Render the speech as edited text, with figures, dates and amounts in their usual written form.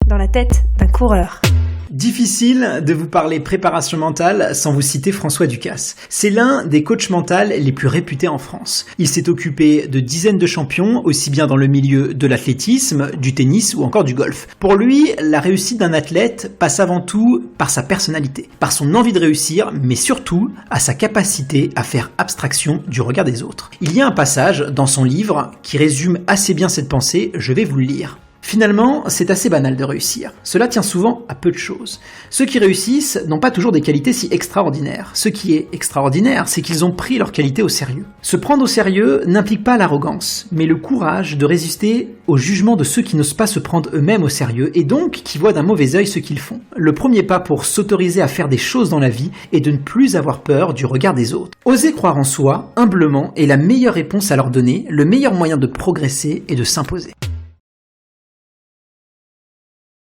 dans la tête d'un coureur. Difficile de vous parler préparation mentale sans vous citer François Ducasse. C'est l'un des coachs mentaux les plus réputés en France. Il s'est occupé de dizaines de champions, aussi bien dans le milieu de l'athlétisme, du tennis ou encore du golf. Pour lui, la réussite d'un athlète passe avant tout par sa personnalité, par son envie de réussir, mais surtout à sa capacité à faire abstraction du regard des autres. Il y a un passage dans son livre qui résume assez bien cette pensée, je vais vous le lire. Finalement, c'est assez banal de réussir. Cela tient souvent à peu de choses. Ceux qui réussissent n'ont pas toujours des qualités si extraordinaires. Ce qui est extraordinaire, c'est qu'ils ont pris leurs qualités au sérieux. Se prendre au sérieux n'implique pas l'arrogance, mais le courage de résister au jugement de ceux qui n'osent pas se prendre eux-mêmes au sérieux et donc qui voient d'un mauvais œil ce qu'ils font. Le premier pas pour s'autoriser à faire des choses dans la vie est de ne plus avoir peur du regard des autres. Oser croire en soi, humblement, est la meilleure réponse à leur donner, le meilleur moyen de progresser et de s'imposer.